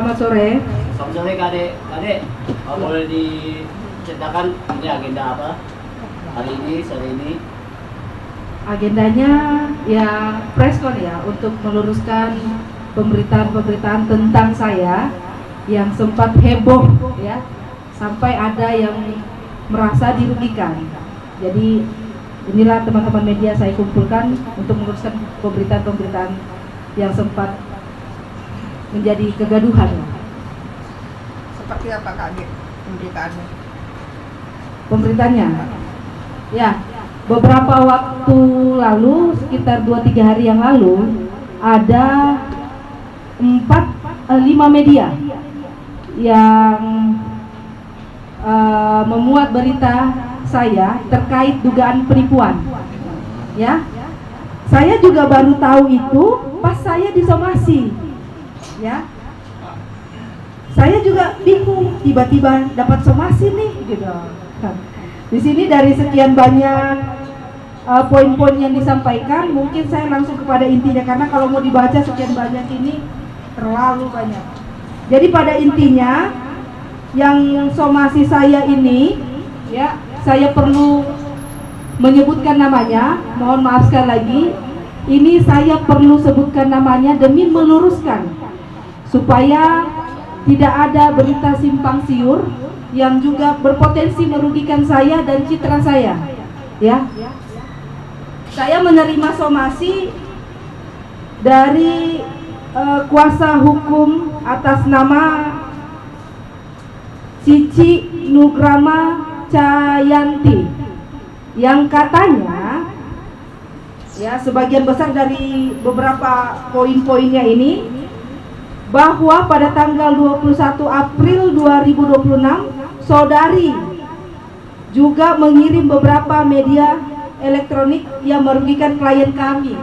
selamat sore. Selamat sore Kak Ade, boleh diceritakan ini agenda apa hari ini, sore ini? Agendanya ya preskon ya, untuk meluruskan pemberitaan-pemberitaan tentang saya yang sempat heboh ya, sampai ada yang merasa dirugikan. Jadi inilah teman-teman media saya kumpulkan untuk meluruskan pemberitaan-pemberitaan yang sempat menjadi kegaduhan. Seperti apa Kak Ade pemberitaannya? Pemberitaannya ya, beberapa waktu lalu, sekitar 2-3 hari yang lalu, ada 5 media yang memuat berita saya terkait dugaan penipuan. Ya, saya juga baru tahu itu pas saya disomasi. Ya, saya juga bingung, tiba-tiba dapat somasi nih, gitu. Di sini dari sekian banyak poin-poin yang disampaikan, mungkin saya langsung kepada intinya, karena kalau mau dibaca sekian banyak ini terlalu banyak. Jadi pada intinya, yang somasi saya ini, ya, saya perlu menyebutkan namanya. Mohon maaf sekali lagi, ini saya perlu sebutkan namanya demi meluruskan supaya tidak ada berita simpang siur yang juga berpotensi merugikan saya dan citra saya. Ya, saya menerima somasi dari kuasa hukum atas nama Cici Nugrama Cayanti, yang katanya ya, sebagian besar dari beberapa poin-poinnya ini, bahwa pada tanggal 21 April 2026 saudari juga mengirim beberapa media elektronik yang merugikan klien kami.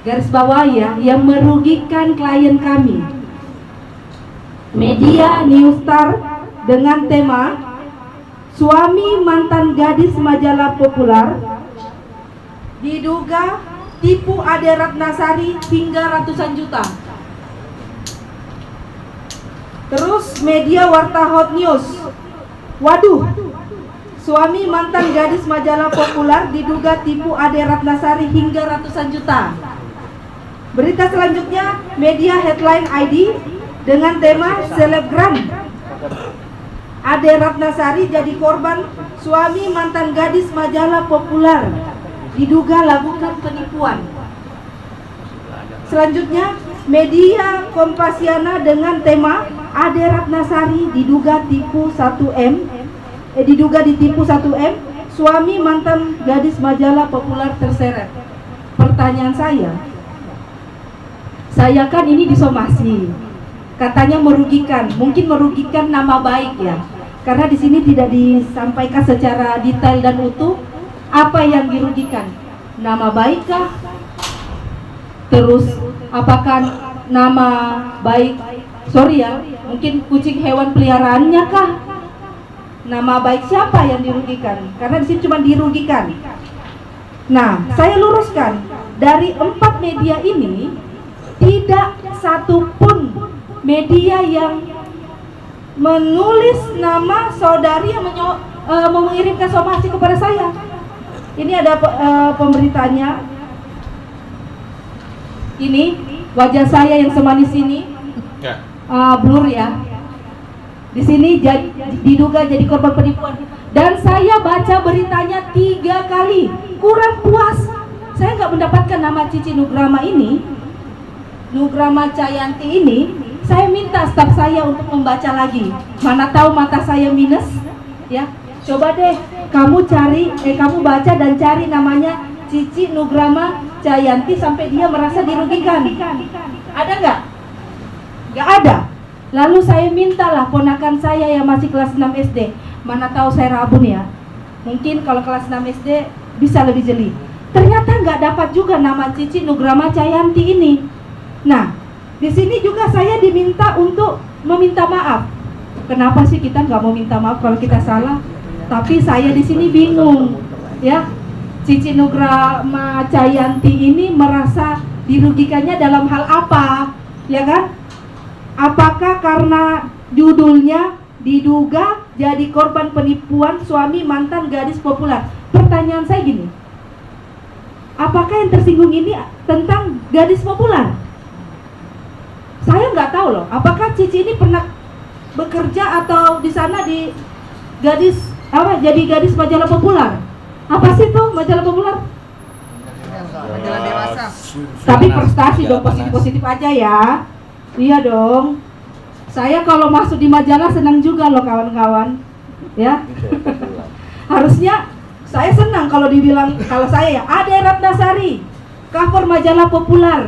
Garis bawah ya, yang merugikan klien kami. Media Newstar dengan tema suami mantan gadis majalah populer diduga tipu Ade Ratnasari hingga ratusan juta. Terus media Warta Hot News, waduh, suami mantan gadis majalah populer diduga tipu Ade Ratnasari hingga ratusan juta. Berita selanjutnya media Headline ID dengan tema selebgram Ade Ratnasari jadi korban suami mantan gadis majalah populer diduga lakukan penipuan. Selanjutnya media Kompasiana dengan tema Ade Ratnasari diduga tipu 1M, diduga ditipu 1M, suami mantan gadis majalah populer terseret. Pertanyaan saya kan ini disomasi, katanya merugikan, mungkin merugikan nama baik ya, karena di sini tidak disampaikan secara detail dan utuh apa yang dirugikan, nama baik kah? Terus apakah nama baik, sorry ya, mungkin kucing hewan peliharaannya kah? Nama baik siapa yang dirugikan? Karena di sini cuma dirugikan. Nah, saya luruskan, dari 4 media ini tidak satupun media yang menulis nama saudari yang mengirimkan somasi kepada saya. Ini ada pemberitanya. Ini wajah saya yang semanis ini, blur ya. Di sini diduga jadi korban penipuan. Dan saya baca beritanya 3 kali, kurang puas. Saya nggak mendapatkan nama Cici Nugrama ini, Nugrama Cayanti ini. Saya minta staf saya untuk membaca lagi. Mana tahu mata saya minus, ya. Coba deh kamu kamu baca dan cari namanya Cici Nugrama Cayanti sampai dia merasa dirugikan. Ada nggak? Nggak ada. Lalu saya mintalah ponakan saya yang masih kelas 6 SD. Mana tahu saya rabun ya. Mungkin kalau kelas 6 SD bisa lebih jeli. Ternyata nggak dapat juga nama Cici Nugrama Cayanti ini. Nah, di sini juga saya diminta untuk meminta maaf. Kenapa sih kita nggak mau minta maaf kalau kita salah? Tapi saya di sini bingung, ya. Cici Nugrama Cayanti ini merasa dirugikannya dalam hal apa, ya kan? Apakah karena judulnya diduga jadi korban penipuan suami mantan gadis populer? Pertanyaan saya gini, apakah yang tersinggung ini tentang gadis populer? Saya nggak tahu loh, apakah Cici ini pernah bekerja atau di sana di jadi gadis majalah populer? Apa sih tuh majalah populer? Majalah dewasa. Tapi prestasi dong, positif-positif aja ya. Iya dong. Saya kalau masuk di majalah senang juga loh kawan-kawan. Ya. Harusnya saya senang kalau dibilang, kalau saya ya Ade Ratnasari, cover majalah populer.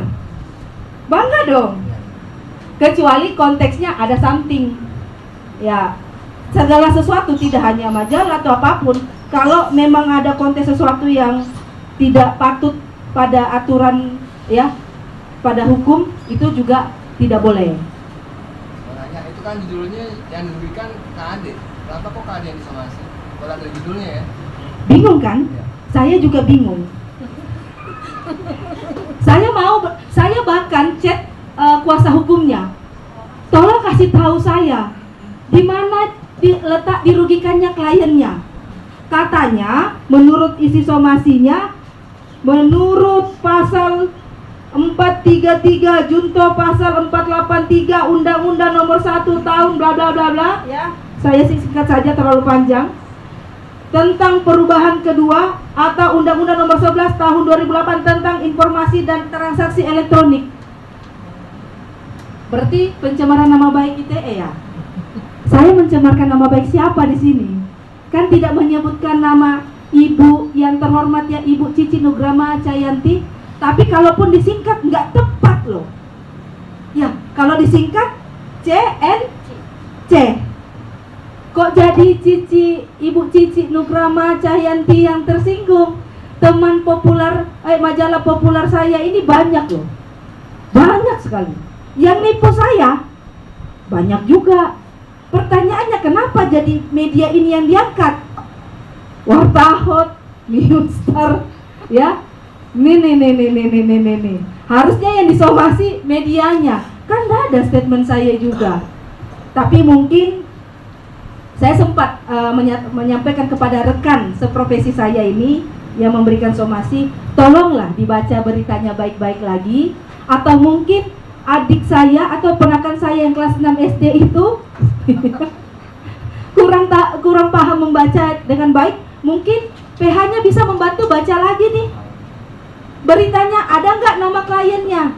Bangga dong. Kecuali konteksnya ada something. Ya. Segala sesuatu, tidak hanya majalah atau apapun. Kalau memang ada konteks sesuatu yang tidak patut pada aturan, ya, pada hukum, itu juga tidak boleh. Makanya itu kan judulnya yang diberikan Kak Ade. Kenapa kok Kak Ade yang disomasi? Kalau ada judulnya ya. Bingung kan? Ya. Saya juga bingung. Saya bahkan chat kuasa hukumnya. Tolong kasih tahu saya di mana letak dirugikannya kliennya. Katanya menurut isi somasinya, menurut pasal 433 junto pasal 483 Undang-Undang Nomor 1 Tahun bla bla bla bla, ya. Saya singkat saja, terlalu panjang. Tentang perubahan kedua atau Undang-Undang Nomor 11 Tahun 2008 tentang informasi dan transaksi elektronik. Berarti pencemaran nama baik ITE ya? Saya mencemarkan nama baik siapa di sini? Kan tidak menyebutkan nama ibu yang terhormat ya, Ibu Cici Nugrama Cayanti. Tapi kalaupun disingkat nggak tepat loh. Ya, kalau disingkat CNC. Kok jadi Ibu Cici Nugrama Cayanti yang tersinggung? Teman populer, majalah populer saya ini banyak loh. Banyak sekali. Yang nipu saya banyak juga. Pertanyaannya, kenapa jadi media ini yang diangkat? Warta Hot, Newstar, ya. Nih. Harusnya yang disomasi medianya. Kan nggak ada statement saya juga. Tapi mungkin saya sempat menyampaikan kepada rekan seprofesi saya ini yang memberikan somasi, tolonglah dibaca beritanya baik-baik lagi. Atau mungkin adik saya atau ponakan saya yang kelas 6 SD itu kurang paham membaca dengan baik. Mungkin PH-nya bisa membantu baca lagi nih beritanya, ada nggak nama kliennya,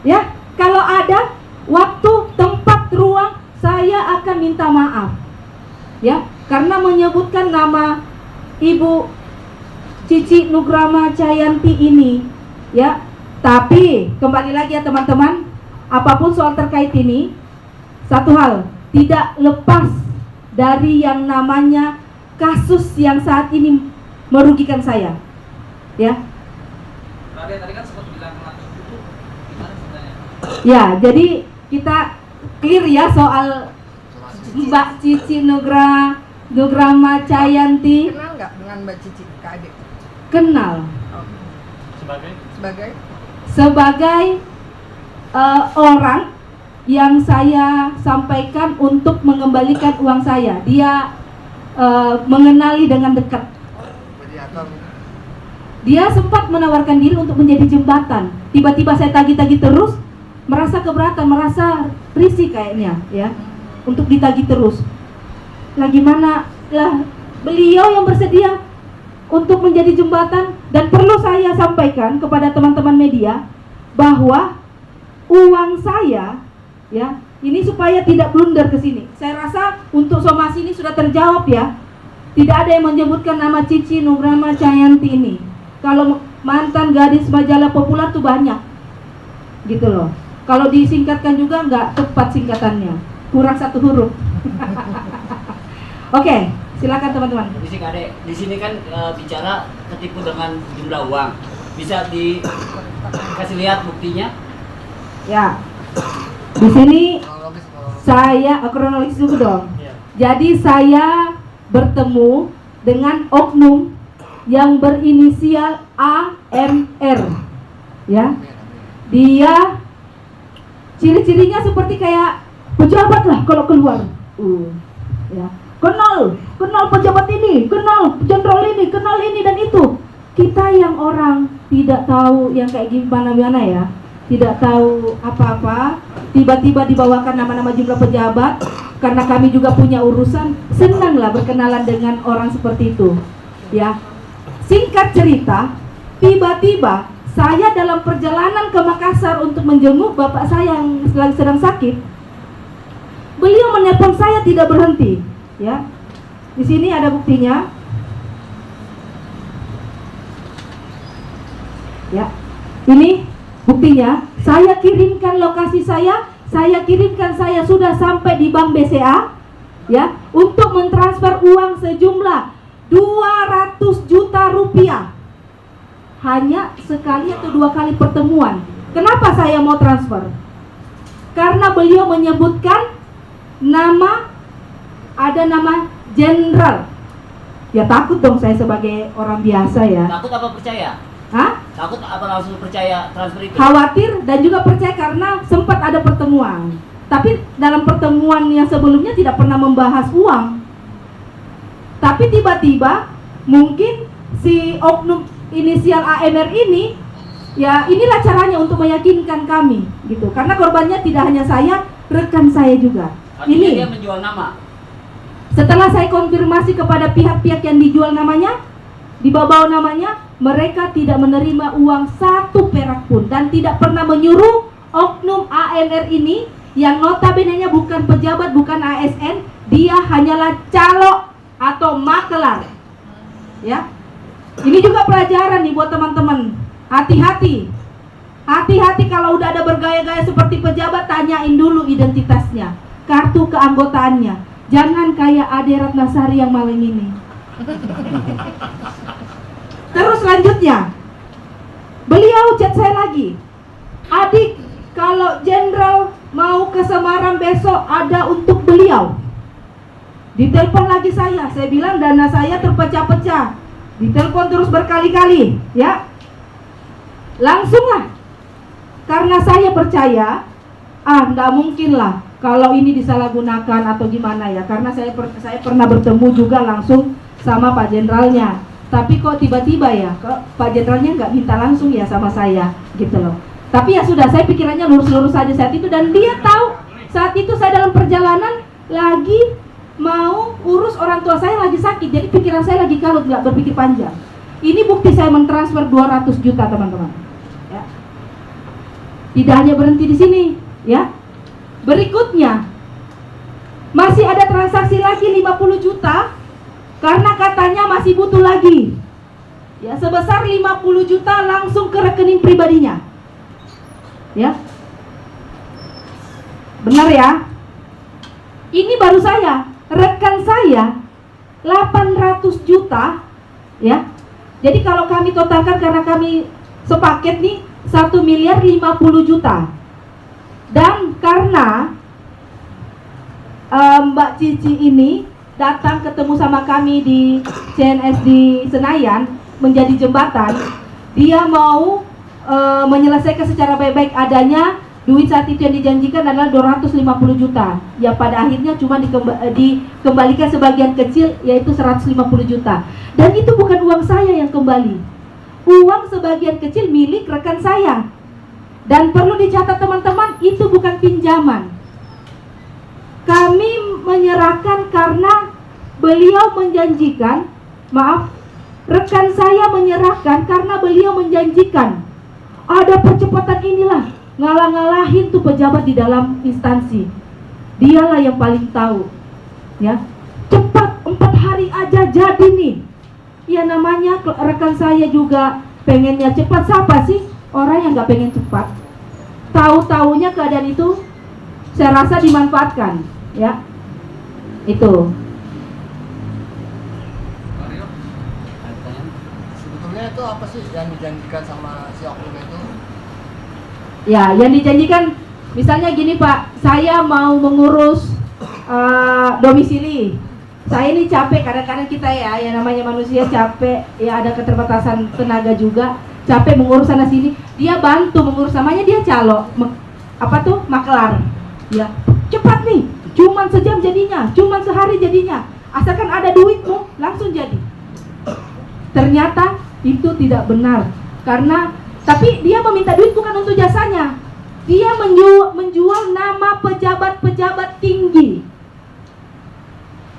ya. Kalau ada, waktu, tempat, ruang, saya akan minta maaf, ya, karena menyebutkan nama Ibu Cici Nugrama Cayanti ini, ya. Tapi kembali lagi ya teman-teman, apapun soal terkait ini, satu hal, tidak lepas dari yang namanya kasus yang saat ini merugikan saya, ya. Tadi kan sempat bilang lanjut itu gimana sebenarnya? Ya, jadi kita clear ya soal Mbak Cici Nugrama Cayanti. Kenal nggak dengan Mbak Cici, Kak Ade? Kenal. Sebagai Orang yang saya sampaikan untuk mengembalikan uang saya. Dia mengenali dengan dekat. Dia sempat menawarkan diri untuk menjadi jembatan. Tiba-tiba saya tagih-tagih terus, merasa keberatan, merasa risih kayaknya, ya, untuk ditagih terus. Lah gimana? Lah beliau yang bersedia untuk menjadi jembatan. Dan perlu saya sampaikan kepada teman-teman media bahwa uang saya, ya, ini supaya tidak blunder ke sini. Saya rasa untuk somasi ini sudah terjawab ya. Tidak ada yang menyebutkan nama Cici Nugrama Cayanti ini. Kalau mantan gadis majalah populer tuh banyak, gitu loh. Kalau disingkatkan juga nggak tepat singkatannya, kurang satu huruf. Oke, silakan teman-teman. Di sini kan bicara ketipu dengan jumlah uang. Bisa dikasih lihat buktinya? Ya, di sini saya kronologis dulu dong. Jadi saya bertemu dengan oknum yang berinisial AMR, ya. Dia Ciri-cirinya seperti kayak pejabat lah kalau keluar. Ya. Kenal pejabat ini, kenal jenderal ini, kenal ini dan itu. Kita yang orang tidak tahu yang kayak gimana ya, tidak tahu apa-apa, tiba-tiba dibawakan nama-nama jumlah pejabat, karena kami juga punya urusan, senanglah berkenalan dengan orang seperti itu. Ya, singkat cerita, tiba-tiba saya dalam perjalanan ke Makassar untuk menjenguk bapak saya yang sedang sakit. Beliau menelpon saya tidak berhenti. Ya, di sini ada buktinya. Ya, ini buktinya. Saya kirimkan lokasi saya kirimkan saya sudah sampai di Bank BCA, ya, untuk mentransfer uang sejumlah 200 juta rupiah. Hanya sekali atau 2 kali pertemuan. Kenapa saya mau transfer? Karena beliau menyebutkan ada nama jenderal. Ya takut dong saya sebagai orang biasa ya. Takut apa percaya? Hah? Takut apa langsung percaya transfer itu? Khawatir dan juga percaya karena sempat ada pertemuan. Tapi dalam pertemuan yang sebelumnya tidak pernah membahas uang. Tapi tiba-tiba mungkin si oknum inisial AMR ini, ya inilah caranya untuk meyakinkan kami gitu. Karena korbannya tidak hanya saya, rekan saya juga. Artinya Ini dia menjual nama. setelah saya konfirmasi kepada pihak-pihak yang dijual namanya, dibawa namanya, mereka tidak menerima uang 1 perak pun dan tidak pernah menyuruh oknum AMR ini yang notabene-nya bukan pejabat, bukan ASN, dia hanyalah calo atau makelar. Ya. Ini juga pelajaran nih buat teman-teman. Hati-hati. Hati-hati kalau udah ada bergaya-gaya seperti pejabat, tanyain dulu identitasnya, kartu keanggotaannya. Jangan kayak Ade Ratnasari yang maling ini. Terus selanjutnya, beliau chat saya lagi, adik, kalau jenderal mau ke Semarang besok ada untuk beliau. Ditelepon lagi saya bilang dana saya terpecah-pecah. Ditelepon terus berkali-kali, ya. Langsunglah, karena saya percaya, nggak mungkin lah kalau ini disalahgunakan atau gimana ya. Karena saya pernah bertemu juga langsung sama Pak Jenderalnya. Tapi kok tiba-tiba ya, kok Pak Jenderalnya nggak minta langsung ya sama saya, gitu loh. Tapi ya sudah, saya pikirannya lurus-lurus saja saat itu. Dan dia tahu, saat itu saya dalam perjalanan lagi mau urus orang tua saya lagi sakit. Jadi pikiran saya lagi kalut, nggak berpikir panjang. Ini bukti saya mentransfer 200 juta teman-teman. Ya. Tidak hanya berhenti di sini, ya. Berikutnya, masih ada transaksi lagi 50 juta. Karena katanya masih butuh lagi, ya, sebesar 50 juta langsung ke rekening pribadinya. Ya, benar ya. Ini baru saya, rekan saya 800 juta, ya. Jadi kalau kami totalkan, karena kami sepaket nih 1 miliar 50 juta. Dan karena Mbak Cici ini datang ketemu sama kami di CNS di Senayan menjadi jembatan, dia mau menyelesaikan secara baik-baik adanya. Duit saat itu yang dijanjikan adalah 250 juta. Ya pada akhirnya cuma dikembalikan sebagian kecil, yaitu 150 juta. Dan itu bukan uang saya yang kembali. Uang sebagian kecil milik rekan saya. Dan perlu dicatat teman-teman, itu bukan pinjaman. Kami menyerahkan karena beliau menjanjikan, rekan saya menyerahkan karena beliau menjanjikan ada percepatan inilah, ngalah-ngalahin tuh pejabat di dalam instansi. Dialah yang paling tahu, ya. Cepat, 4 hari aja jadi nih. Ya namanya rekan saya juga pengennya cepat. Siapa sih orang yang nggak pengen cepat? Tahu-taunya keadaan itu saya rasa dimanfaatkan, ya. Itu. Sebetulnya itu apa sih yang dijanjikan sama si oknum itu? Ya, yang dijanjikan misalnya gini Pak, saya mau mengurus domisili. Saya ini capek, kadang-kadang kita ya, yang namanya manusia capek, ya ada keterbatasan tenaga juga, capek mengurus sana sini. Dia bantu mengurus, namanya dia calo. apa tuh maklar, ya cepat nih, cuman sejam jadinya, cuman sehari jadinya, asalkan ada duitmu langsung jadi. Ternyata itu tidak benar, karena tapi dia meminta duit bukan untuk jasanya, dia menjual nama pejabat-pejabat tinggi,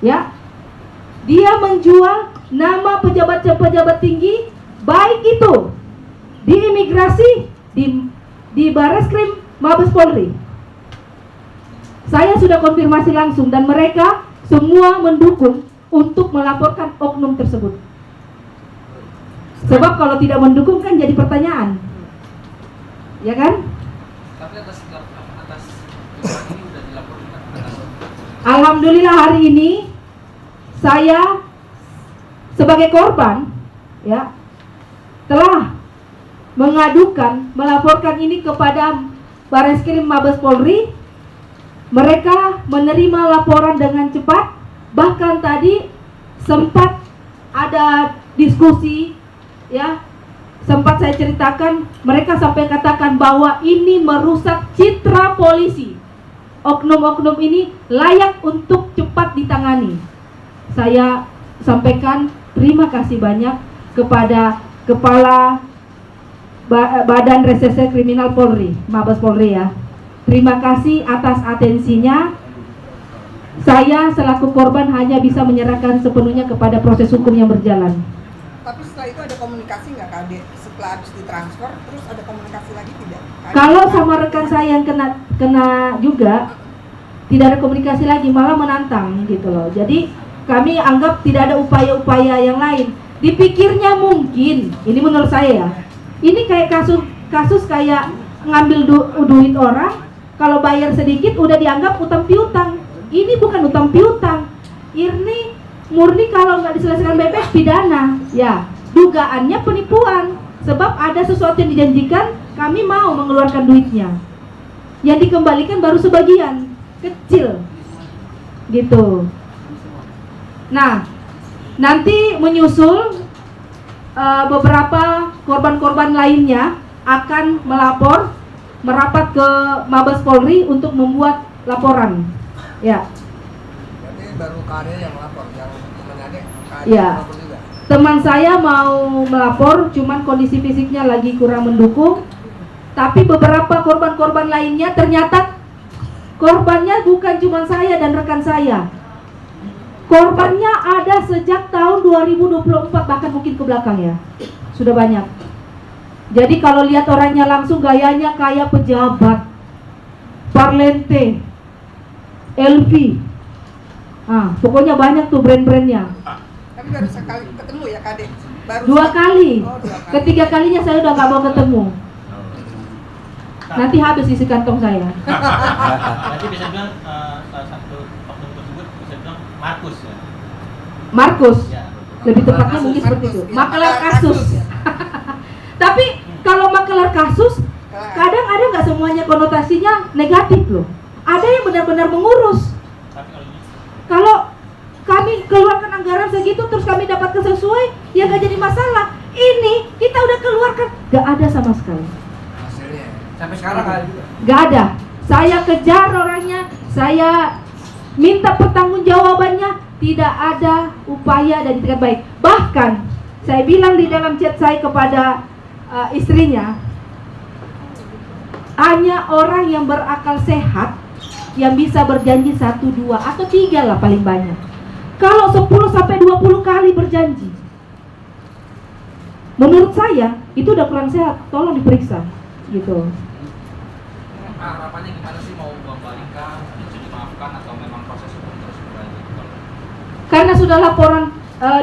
ya, dia menjual nama pejabat-pejabat tinggi, baik itu di imigrasi, di Bareskrim Mabes Polri. Saya sudah konfirmasi langsung dan mereka semua mendukung untuk melaporkan oknum tersebut. Sebab kalau tidak mendukung kan jadi pertanyaan, ya kan? Tapi atas ini udah dilaporkan atas. Alhamdulillah hari ini saya sebagai korban, ya, telah melaporkan ini kepada Bareskrim Mabes Polri. Mereka menerima laporan dengan cepat. Bahkan tadi sempat ada diskusi, ya, sempat saya ceritakan, mereka sampai katakan bahwa ini merusak citra polisi. Oknum-oknum ini layak untuk cepat ditangani. Saya sampaikan terima kasih banyak kepada Kepala Badan Reserse Kriminal Polri, Mabes Polri, ya. Terima kasih atas atensinya. Saya selaku korban hanya bisa menyerahkan sepenuhnya kepada proses hukum yang berjalan. Tapi setelah itu ada komunikasi nggak Kak Ade? Setelah habis ditransfer, terus ada komunikasi lagi tidak? Kalau sama rekan saya yang kena juga, tidak ada komunikasi lagi, malah menantang gitu loh. Jadi kami anggap tidak ada upaya-upaya yang lain. Dipikirnya mungkin, ini menurut saya ya, ini kayak kasus kayak ngambil duit orang, kalau bayar sedikit udah dianggap utang piutang. Ini bukan utang piutang, ini murni kalau nggak diselesaikan baik-baik pidana, ya. Dugaannya penipuan, sebab ada sesuatu yang dijanjikan, kami mau mengeluarkan duitnya, yang dikembalikan baru sebagian kecil, gitu. Nah, nanti menyusul beberapa korban-korban lainnya akan merapat ke Mabes Polri untuk membuat laporan, ya. Berarti baru Kak Ade yang melapor, yang teman Ade, Kak Ade Ya. melapor juga. Teman saya mau melapor, cuman kondisi fisiknya lagi kurang mendukung. Tapi beberapa korban-korban lainnya ternyata korbannya bukan cuma saya dan rekan saya. Korbannya ada sejak tahun 2024, bahkan mungkin ke belakang, ya. Sudah banyak. Jadi kalau lihat orangnya langsung gayanya kayak pejabat, Parlente, LV, pokoknya banyak tuh brand-brandnya. Tapi baru sekali ketemu ya Kak Ade? Baru Dua kali. Oh, 2 kali. Ketiga kalinya saya udah nggak mau ketemu. Nanti habis isi kantong saya. Nanti bisa bilang salah satu oknum tersebut bisa bilang Markus, ya. Markus, Ya. lebih tepatnya mungkin seperti itu. Makelar kasus. Tapi kalau makelar kasus, kadang ada nggak semuanya konotasinya negatif loh. Ada yang benar-benar mengurus. Tapi kalau ini Kalau kami keluarkan anggaran segitu terus kami dapatkan sesuai, ya nggak jadi masalah. Ini kita udah keluarkan, nggak ada sama sekali. Hasilnya. Sampai sekarang nggak ada juga. Nggak ada. Saya kejar orangnya, saya minta pertanggungjawabannya, tidak ada upaya dan itikat baik. Bahkan saya bilang di dalam chat saya kepada istrinya, hanya orang yang berakal sehat yang bisa berjanji 1, 2, atau 3 lah paling banyak. Kalau 10 sampai 20 kali berjanji, menurut saya itu udah kurang sehat. Tolong diperiksa, gitu. Harapannya gimana sih, mau balikan, bisa dimaafkan atau memang proses hukum terus berlanjut? Karena sudah laporan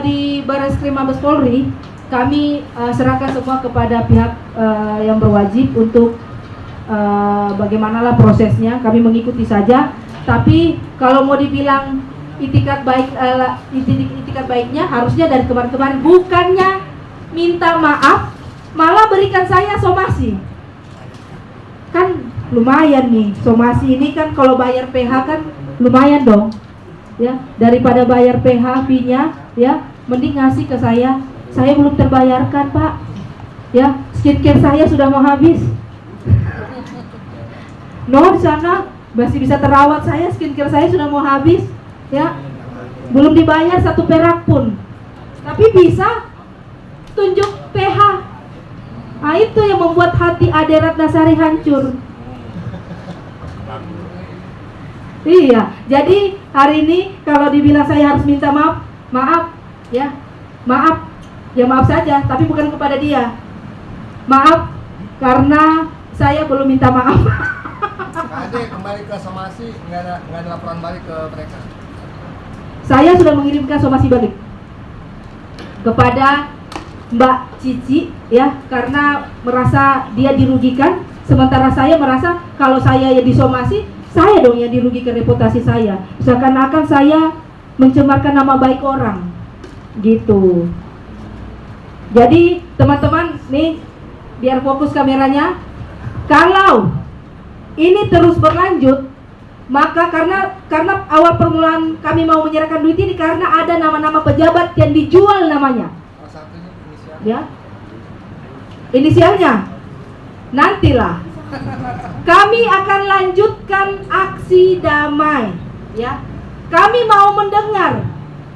di Bareskrim Mabes Polri, kami serahkan semua kepada pihak yang berwajib untuk bagaimanalah prosesnya. Kami mengikuti saja. Tapi kalau mau dibilang itikat baiknya harusnya dari kemarin-kemarin, bukannya minta maaf, malah berikan saya somasi. Kan lumayan nih, somasi ini kan kalau bayar PH kan lumayan dong, ya, daripada bayar PH fee-nya, ya, mending ngasih ke saya. Saya belum terbayarkan, Pak, ya, skincare saya sudah mau habis. No, di sana masih bisa terawat, saya skincare saya sudah mau habis, ya. Belum dibayar 1 perak pun. Tapi bisa tunjuk PH. Nah, itu yang membuat hati Ade Ratnasari hancur. Iya, jadi hari ini kalau dibilang saya harus minta maaf, maaf, ya, maaf, ya maaf saja, tapi bukan kepada dia. Maaf, karena saya belum minta maaf. Kak Ade kembali ke somasi, nggak ada laporan balik ke mereka. Saya sudah mengirimkan somasi balik kepada Mbak Cici, ya, karena merasa dia dirugikan, sementara saya merasa kalau saya yang disomasi, saya dong yang dirugikan reputasi saya. Seakan-akan saya mencemarkan nama baik orang, gitu. Jadi teman-teman, nih biar fokus kameranya. Kalau ini terus berlanjut, maka karena awal permulaan kami mau menyerahkan duit ini karena ada nama-nama pejabat yang dijual namanya. Salah satunya inisial. Ya, inisialnya nantilah kami akan lanjutkan aksi damai, ya. Kami mau mendengar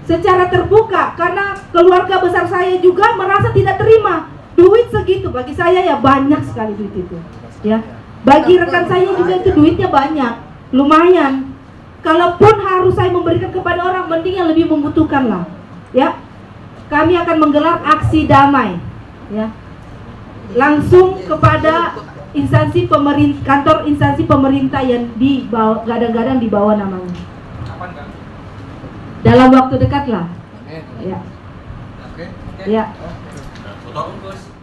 secara terbuka karena keluarga besar saya juga merasa tidak terima duit segitu. Bagi saya ya banyak sekali duit itu, ya. Bagi rekan saya juga itu duitnya banyak, lumayan. Kalaupun harus saya memberikan kepada orang, mending yang lebih membutuhkan lah, ya. Kami akan menggelar aksi damai, ya, langsung kepada instansi pemerintah, kantor instansi pemerintah yang di bawah, gadang-gadang di bawah namanya. Kapan kan? Dalam waktu dekat lah, Amin. ya, Oke. ya. Oke. Foto bungkus.